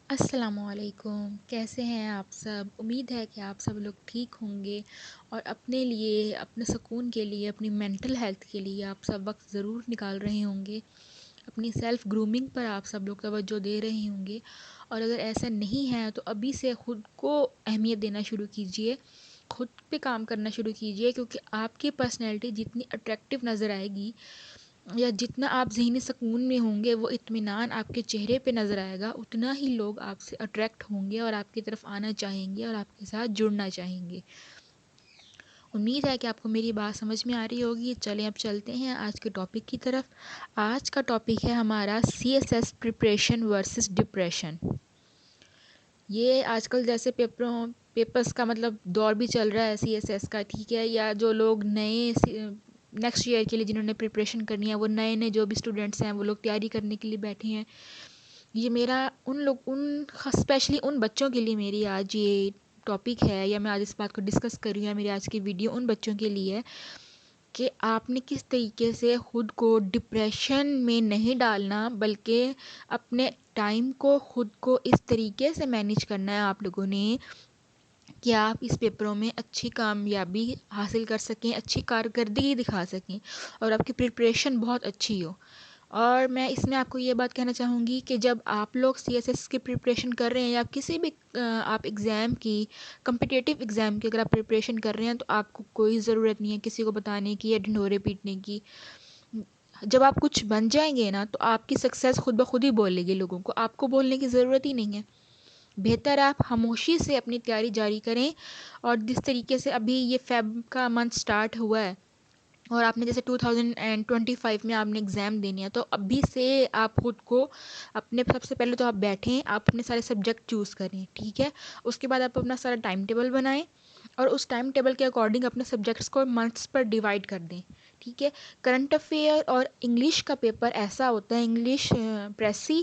السلام علیکم، کیسے ہیں آپ سب؟ امید ہے کہ آپ سب لوگ ٹھیک ہوں گے اور اپنے لیے، اپنے سکون کے لیے، اپنی مینٹل ہیلتھ کے لیے آپ سب وقت ضرور نکال رہے ہوں گے. اپنی سیلف گرومنگ پر آپ سب لوگ توجہ دے رہے ہوں گے، اور اگر ایسا نہیں ہے تو ابھی سے خود کو اہمیت دینا شروع کیجئے، خود پہ کام کرنا شروع کیجئے، کیونکہ آپ کی پرسنالٹی جتنی اٹریکٹیو نظر آئے گی یا جتنا آپ ذہنی سکون میں ہوں گے، وہ اطمینان آپ کے چہرے پہ نظر آئے گا، اتنا ہی لوگ آپ سے اٹریکٹ ہوں گے اور آپ کی طرف آنا چاہیں گے اور آپ کے ساتھ جڑنا چاہیں گے. امید ہے کہ آپ کو میری بات سمجھ میں آ رہی ہوگی. چلیں اب چلتے ہیں آج کے ٹاپک کی طرف. آج کا ٹاپک ہے ہمارا C S S preparation versus depression. یہ آج کل جیسے پیپرز کا مطلب دور بھی چل رہا ہے سی ایس ایس کا، ٹھیک ہے، یا جو لوگ نئے نیکسٹ ایئر کے لیے جنہوں نے پریپریشن کرنی ہے، وہ نئے جو بھی اسٹوڈنٹس ہیں وہ لوگ تیاری کرنے کے لیے بیٹھے ہیں. یہ میرا اسپیشلی ان بچوں کے لیے میری آج یہ ٹاپک ہے، یا میں آج اس بات کو ڈسکس کر رہی ہوں، میری آج کی ویڈیو ان بچوں کے لیے ہے کہ آپ نے کس طریقے سے خود کو ڈپریشن میں نہیں ڈالنا، بلکہ اپنے ٹائم کو خود کو اس طریقے سے مینیج کرنا ہے آپ لوگوں نے کہ آپ اس پیپروں میں اچھی کامیابی حاصل کر سکیں، اچھی کارکردگی دکھا سکیں اور آپ کی پریپریشن بہت اچھی ہو. اور میں اس میں آپ کو یہ بات کہنا چاہوں گی کہ جب آپ لوگ سی ایس ایس کی پریپریشن کر رہے ہیں یا کسی بھی آپ ایگزام کی، کمپٹیٹیو ایگزام کی اگر آپ پریپریشن کر رہے ہیں، تو آپ کو کوئی ضرورت نہیں ہے کسی کو بتانے کی یا ڈھنڈورے پیٹنے کی. جب آپ کچھ بن جائیں گے نا، تو آپ کی سکسیس خود بخود ہی بولے گی لوگوں کو، آپ کو بولنے کی ضرورت ہی نہیں ہے. بہتر آپ خاموشی سے اپنی تیاری جاری کریں. اور جس طریقے سے ابھی یہ فیب کا منتھ سٹارٹ ہوا ہے اور آپ نے جیسے 2025 میں آپ نے ایگزام دینی ہے، تو ابھی سے آپ خود کو اپنے سب سے پہلے تو آپ بیٹھیں، آپ اپنے سارے سبجیکٹ چوز کریں، ٹھیک ہے. اس کے بعد آپ اپنا سارا ٹائم ٹیبل بنائیں اور اس ٹائم ٹیبل کے اکارڈنگ اپنے سبجیکٹس کو منتھس پر ڈیوائڈ کر دیں، ٹھیک ہے. کرنٹ افیئر اور انگلش کا پیپر ایسا ہوتا ہے، انگلش پریسی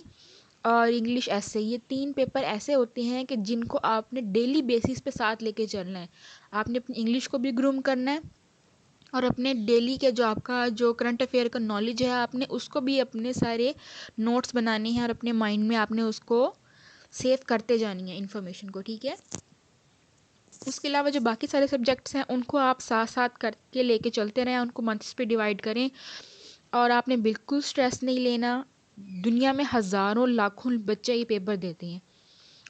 اور انگلش ایسے، یہ 3 پیپر ایسے ہوتے ہیں کہ جن کو آپ نے ڈیلی بیسس پہ ساتھ لے کے چلنا ہے. آپ نے اپنی انگلش کو بھی گروم کرنا ہے اور اپنے ڈیلی کے جو آپ کا جو کرنٹ افیئر کا نالج ہے، آپ نے اس کو بھی اپنے سارے نوٹس بنانے ہیں اور اپنے مائنڈ میں آپ نے اس کو سیو کرتے جانی ہے انفارمیشن کو، ٹھیک ہے. اس کے علاوہ جو باقی سارے سبجیکٹس ہیں ان کو آپ ساتھ ساتھ کر کے لے کے چلتے رہیں، ان کو منتھس پہ ڈیوائڈ کریں. اور آپ نے بالکل سٹریس نہیں لینا. دنیا میں ہزاروں لاکھوں بچے یہ پیپر دیتے ہیں،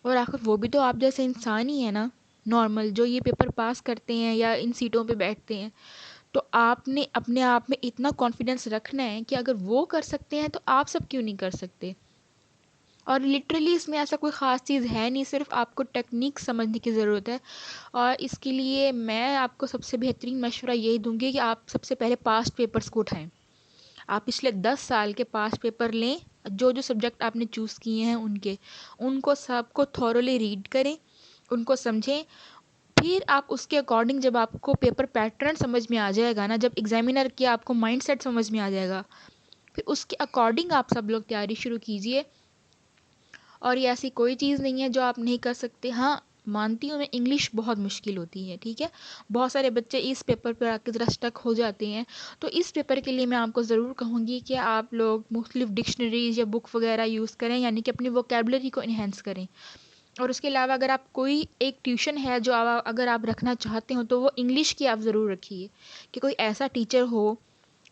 اور آخر وہ بھی تو آپ جیسے انسان ہی ہیں نا، نارمل، جو یہ پیپر پاس کرتے ہیں یا ان سیٹوں پہ بیٹھتے ہیں. تو آپ نے اپنے آپ میں اتنا کانفیڈنس رکھنا ہے کہ اگر وہ کر سکتے ہیں تو آپ سب کیوں نہیں کر سکتے. اور لٹرلی اس میں ایسا کوئی خاص چیز ہے نہیں، صرف آپ کو ٹیکنیک سمجھنے کی ضرورت ہے. اور اس کے لیے میں آپ کو سب سے بہترین مشورہ یہی دوں گی کہ آپ سب سے پہلے پاسٹ پیپرز کو اٹھائیں. آپ پچھلے 10 سال کے پاسٹ پیپر لیں، جو سبجیکٹ آپ نے چوز کیے ہیں ان کو سب کو تھورولی ریڈ کریں، ان کو سمجھیں. پھر آپ اس کے اکارڈنگ جب آپ کو پیپر پیٹرن سمجھ میں آ جائے گا نا، جب ایگزامینر کی آپ کو مائنڈ سیٹ سمجھ میں آ جائے گا، پھر اس کے اکارڈنگ آپ سب لوگ تیاری شروع کیجئے. اور یہ ایسی کوئی چیز نہیں ہے جو آپ نہیں کر سکتے. ہاں مانتی ہوں میں، انگلش بہت مشکل ہوتی ہے، ٹھیک ہے. بہت سارے بچے اس پیپر پر آ کے ذرا اسٹک ہو جاتے ہیں. تو اس پیپر کے لیے میں آپ کو ضرور کہوں گی کہ آپ لوگ مختلف ڈکشنریز یا بک وغیرہ یوز کریں، یعنی کہ اپنی ووکیبلری کو انہینس کریں. اور اس کے علاوہ اگر آپ کوئی ایک ٹیوشن ہے جو اگر آپ رکھنا چاہتے ہو، تو وہ انگلش کی آپ ضرور رکھیے، کہ کوئی ایسا ٹیچر ہو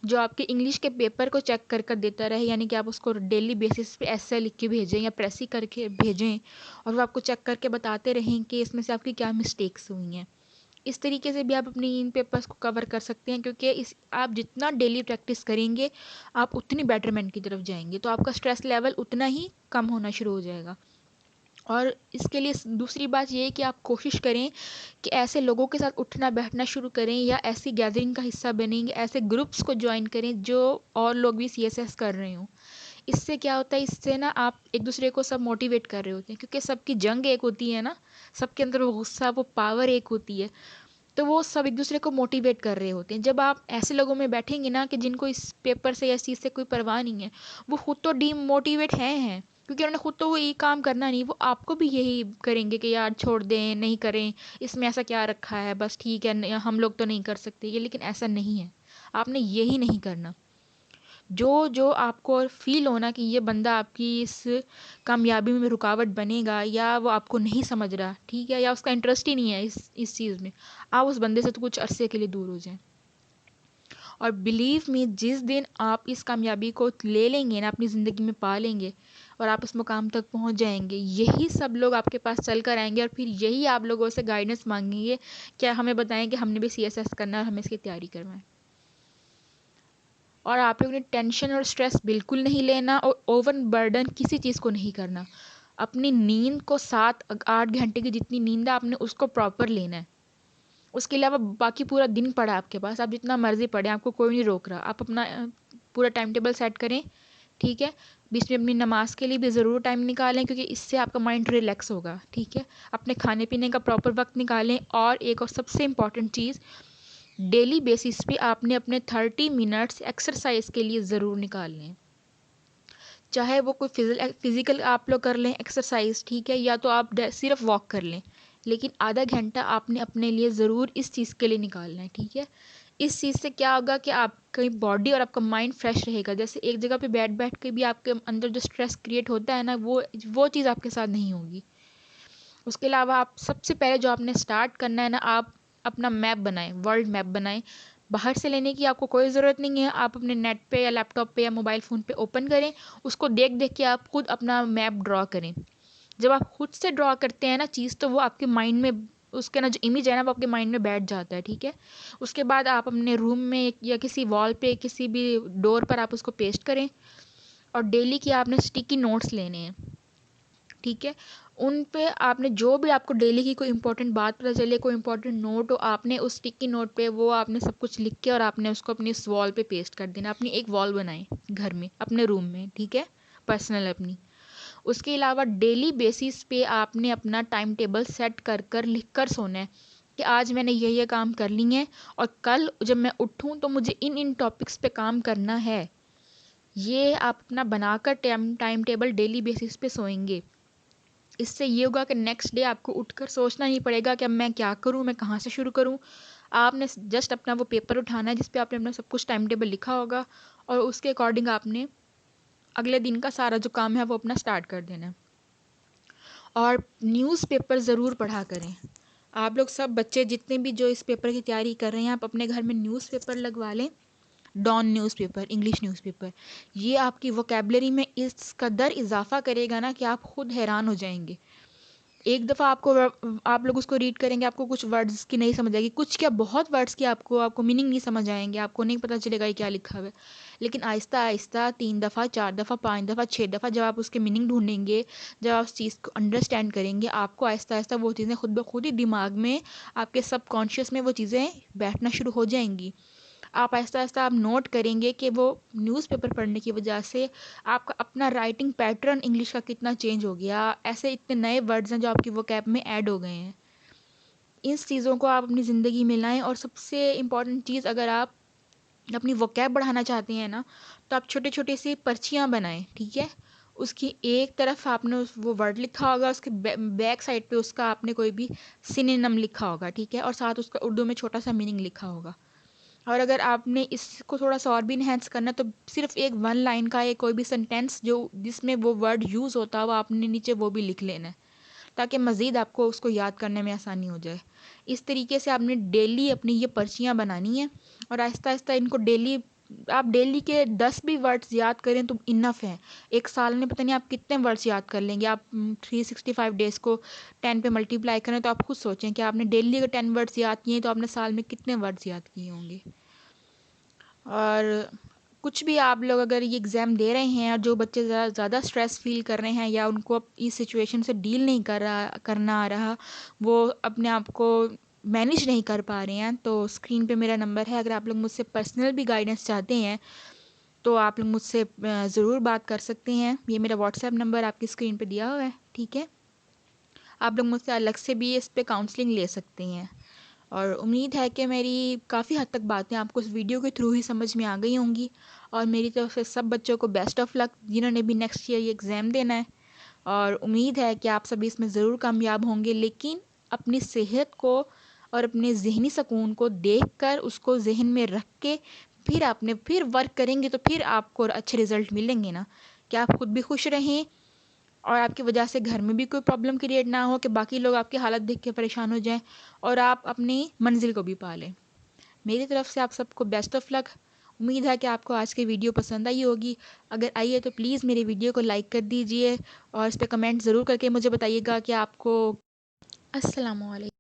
جو آپ کے انگلش کے پیپر کو چیک کر دیتا رہے، یعنی کہ آپ اس کو ڈیلی بیسس پہ ایسے لکھ کے بھیجیں یا پریسی کر کے بھیجیں، اور وہ آپ کو چیک کر کے بتاتے رہیں کہ اس میں سے آپ کی کیا مسٹیکس ہوئی ہیں. اس طریقے سے بھی آپ اپنی ان پیپرز کو کور کر سکتے ہیں، کیونکہ آپ جتنا ڈیلی پریکٹس کریں گے، آپ اتنی بیٹرمنٹ کی طرف جائیں گے، تو آپ کا اسٹریس لیول اتنا ہی کم ہونا شروع ہو جائے گا. اور اس کے لیے دوسری بات یہ ہے کہ آپ کوشش کریں کہ ایسے لوگوں کے ساتھ اٹھنا بیٹھنا شروع کریں، یا ایسی گیدرنگ کا حصہ بنیں گے، ایسے گروپس کو جوائن کریں جو اور لوگ بھی سی ایس ایس کر رہے ہوں. اس سے کیا ہوتا ہے، اس سے نا آپ ایک دوسرے کو سب موٹیویٹ کر رہے ہوتے ہیں، کیونکہ سب کی جنگ ایک ہوتی ہے نا، سب کے اندر وہ غصہ، وہ پاور ایک ہوتی ہے، تو وہ سب ایک دوسرے کو موٹیویٹ کر رہے ہوتے ہیں. جب آپ ایسے لوگوں میں بیٹھیں گے نا کہ جن کو اس پیپر سے یا اس چیز سے کوئی پرواہ نہیں ہے، وہ خود تو ڈی موٹیویٹ ہیں، کیونکہ انہوں نے خود تو وہ یہ کام کرنا نہیں، وہ آپ کو بھی یہی کریں گے کہ یار چھوڑ دیں، نہیں کریں، اس میں ایسا کیا رکھا ہے، بس ٹھیک ہے ہم لوگ تو نہیں کر سکتے یہ. لیکن ایسا نہیں ہے، آپ نے یہی نہیں کرنا. جو آپ کو فیل ہونا کہ یہ بندہ آپ کی اس کامیابی میں رکاوٹ بنے گا، یا وہ آپ کو نہیں سمجھ رہا، ٹھیک ہے، یا اس کا انٹرسٹ ہی نہیں ہے اس چیز میں، آپ اس بندے سے تو کچھ عرصے کے لیے دور ہو جائیں. اور بلیو می، جس دن آپ اس کامیابی کو لے لیں گے نا، اپنی زندگی میں پا لیں گے اور آپ اس مقام تک پہنچ جائیں گے، یہی سب لوگ آپ کے پاس چل کر آئیں گے اور پھر یہی آپ لوگوں سے گائیڈنس مانگیں گے، کیا ہمیں بتائیں کہ ہم نے بھی CSS کرنا ہے اور ہمیں اس کی تیاری کرنا ہے. اور آپ لوگوں نے ٹینشن اور اسٹریس بالکل نہیں لینا، اور اوور برڈن کسی چیز کو نہیں کرنا. اپنی نیند کو 7-8 گھنٹے کی جتنی نیند ہے آپ نے اس کو پراپر لینا ہے. اس کے علاوہ باقی پورا دن پڑا ہے آپ کے پاس، آپ جتنا مرضی پڑھیں، آپ کو کوئی نہیں روک رہا. آپ اپنا پورا ٹائم ٹیبل سیٹ کریں، ٹھیک ہے. بیچ میں اپنی نماز کے لیے بھی ضرور ٹائم نکالیں، کیونکہ اس سے آپ کا مائنڈ ریلیکس ہوگا، ٹھیک ہے. اپنے کھانے پینے کا پراپر وقت نکالیں. اور ایک اور سب سے امپورٹنٹ چیز، ڈیلی بیسس پہ آپ نے اپنے 30 منٹس ایکسرسائز کے لیے ضرور نکالنے. چاہے وہ کوئی فزیکل آپ لوگ کر لیں ایکسرسائز، ٹھیک ہے، یا تو آپ صرف واک کر لیں، لیکن آدھا گھنٹہ آپ نے اپنے لیے ضرور اس چیز کے لیے نکالنا ہے، ٹھیک ہے. اس چیز سے کیا ہوگا کہ آپ کی باڈی اور آپ کا مائنڈ فریش رہے گا. جیسے ایک جگہ پہ بیٹھ کے بھی آپ کے اندر جو اسٹریس کریٹ ہوتا ہے نا، وہ چیز آپ کے ساتھ نہیں ہوگی. اس کے علاوہ آپ سب سے پہلے جو آپ نے اسٹارٹ کرنا ہے نا، آپ اپنا میپ بنائیں، ورلڈ میپ بنائیں. باہر سے لینے کی آپ کو کوئی ضرورت نہیں ہے. آپ اپنے نیٹ پہ یا لیپ ٹاپ پہ یا موبائل فون پہ اوپن کریں، اس کو دیکھ کے آپ خود اپنا میپ ڈرا کریں. جب آپ خود سے ڈرا کرتے ہیں نا چیز، تو وہ آپ کے مائنڈ میں، اس کا نا جو امیج ہے نا، وہ آپ کے مائنڈ میں بیٹھ جاتا ہے، ٹھیک ہے. اس کے بعد آپ اپنے روم میں یا کسی وال پہ، کسی بھی ڈور پر آپ اس کو پیسٹ کریں. اور ڈیلی کی آپ نے اسٹیکی نوٹس لینے ہیں، ٹھیک ہے. ان پہ آپ نے جو بھی آپ کو ڈیلی کی کوئی امپورٹنٹ بات پتہ چلے، کوئی امپورٹنٹ نوٹ ہو، آپ نے اس اسٹیکی نوٹ پہ وہ آپ نے سب کچھ لکھ کے اور آپ نے اس کو اپنی اس وال پہ پیسٹ کر دینا. اپنی ایک وال بنائیں گھر میں، اپنے روم میں، ٹھیک ہے، پرسنل اپنی. اس کے علاوہ ڈیلی بیسس پہ آپ نے اپنا ٹائم ٹیبل سیٹ کر لکھ کر سونا ہے کہ آج میں نے یہ کام کر لی ہیں، اور کل جب میں اٹھوں تو مجھے ان ٹاپکس پہ کام کرنا ہے. یہ آپ اپنا بنا کر ٹائم ٹیبل ڈیلی بیسس پہ سوئیں گے. اس سے یہ ہوگا کہ نیکسٹ ڈے آپ کو اٹھ کر سوچنا نہیں پڑے گا کہ اب میں کیا کروں، میں کہاں سے شروع کروں. آپ نے جسٹ اپنا وہ پیپر اٹھانا ہے جس پہ آپ نے اپنا سب کچھ ٹائم ٹیبل لکھا ہوگا، اور اس کے اکارڈنگ آپ نے اگلے دن کا سارا جو کام ہے وہ اپنا سٹارٹ کر دینا ہے. اور نیوز پیپر ضرور پڑھا کریں. آپ لوگ سب بچے جتنے بھی جو اس پیپر کی تیاری کر رہے ہیں، آپ اپنے گھر میں نیوز پیپر لگوا لیں. Dawn newspaper, English newspaper. یہ آپ کی ووکیبلری میں اس قدر اضافہ کرے گا نا کہ آپ خود حیران ہو جائیں گے. ایک دفعہ آپ لوگ اس کو ریڈ کریں گے، آپ کو کچھ ورڈز کی نہیں سمجھ آئے گی، کچھ کیا بہت ورڈز کی آپ کو میننگ نہیں سمجھ آئیں گے، آپ کو نہیں پتہ چلے گا یہ کیا لکھا ہوا ہے. لیکن آہستہ آہستہ 3 دفعہ 4 دفعہ 5 دفعہ 6 دفعہ جب آپ اس کے میننگ ڈھونڈیں گے، جب آپ اس چیز کو انڈرسٹینڈ کریں گے، آپ کو آہستہ آہستہ وہ چیزیں خود بخود ہی دماغ میں، آپ کے سب کانشیس میں وہ چیزیں بیٹھنا شروع ہو جائیں گی. آپ آہستہ آہستہ آپ نوٹ کریں گے کہ وہ نیوز پیپر پڑھنے کی وجہ سے آپ کا اپنا رائٹنگ پیٹرن انگلش کا کتنا چینج ہو گیا. ایسے اتنے نئے ورڈز ہیں جو آپ کی ووکیب میں ایڈ ہو گئے ہیں. اس چیزوں کو آپ اپنی زندگی میں لائیں. اور سب سے امپورٹنٹ چیز، اگر آپ اپنی ووکیب بڑھانا چاہتے ہیں نا، تو آپ چھوٹے چھوٹے سی پرچیاں بنائیں، ٹھیک ہے. اس کی ایک طرف آپ نے وہ ورڈ لکھا ہوگا، اس کے بیک سائڈ پہ اس کا آپ نے کوئی بھی سینونیم لکھا ہوگا، ٹھیک ہے، اور ساتھ اس کا اردو میں چھوٹا سا میننگ لکھا ہوگا. اور اگر آپ نے اس کو تھوڑا سا اور بھی انہینس کرنا، تو صرف ایک 1 لائن کا ایک کوئی بھی سینٹینس جو جس میں وہ ورڈ یوز ہوتا ہو، آپ نے نیچے وہ بھی لکھ لینا ہے، تاکہ مزید آپ کو اس کو یاد کرنے میں آسانی ہو جائے. اس طریقے سے آپ نے ڈیلی اپنی یہ پرچیاں بنانی ہیں، اور آہستہ آہستہ ان کو آپ ڈیلی کے 10 بھی ورڈز یاد کریں تو انف ہیں. ایک سال میں پتہ نہیں آپ کتنے ورڈز یاد کر لیں گے. آپ 365 ڈیز کو 10 پہ ملٹیپلائی کریں تو آپ خود سوچیں کہ آپ نے ڈیلی اگر 10 ورڈز یاد کیے ہیں تو آپ نے سال میں کتنے ورڈز یاد کیے ہوں گے. اور کچھ بھی آپ لوگ اگر یہ ایگزام دے رہے ہیں، اور جو بچے زیادہ اسٹریس فیل کر رہے ہیں، یا ان کو اس سچویشن سے ڈیل نہیں کرنا آ رہا، وہ اپنے آپ کو مینیج نہیں کر پا رہے ہیں، تو اسکرین پہ میرا نمبر ہے. اگر آپ لوگ مجھ سے پرسنل بھی گائیڈنس چاہتے ہیں تو آپ لوگ مجھ سے ضرور بات کر سکتے ہیں. یہ میرا واٹس ایپ نمبر آپ کی اسکرین پہ دیا ہوا ہے، ٹھیک ہے. آپ لوگ مجھ سے الگ سے بھی اس پہ کاؤنسلنگ لے سکتے ہیں. اور امید ہے کہ میری کافی حد تک باتیں آپ کو اس ویڈیو کے تھرو ہی سمجھ میں آ گئی ہوں گی. اور میری طرف سے سب بچوں کو بیسٹ آف لک، جنہوں نے بھی نیکسٹ ایئر یہ ایگزام دینا ہے. اور امید ہے کہ آپ سبھی اس میں ضرور کامیاب ہوں گے، لیکن اپنی صحت کو اور اپنے ذہنی سکون کو دیکھ کر، اس کو ذہن میں رکھ کے پھر آپ نے پھر ورک کریں گے تو پھر آپ کو اچھے رزلٹ ملیں گے نا، کہ آپ خود بھی خوش رہیں اور آپ کی وجہ سے گھر میں بھی کوئی پرابلم کریٹ نہ ہو کہ باقی لوگ آپ کی حالت دیکھ کے پریشان ہو جائیں، اور آپ اپنی منزل کو بھی پا لیں۔ میری طرف سے آپ سب کو بیسٹ آف لک۔ امید ہے کہ آپ کو آج کی ویڈیو پسند آئی ہوگی۔ اگر آئی ہے تو پلیز میری ویڈیو کو لائک کر دیجئے اور اس پہ کمنٹ ضرور کر کے مجھے بتائیے گا کہ آپ کو۔ السلام علیکم۔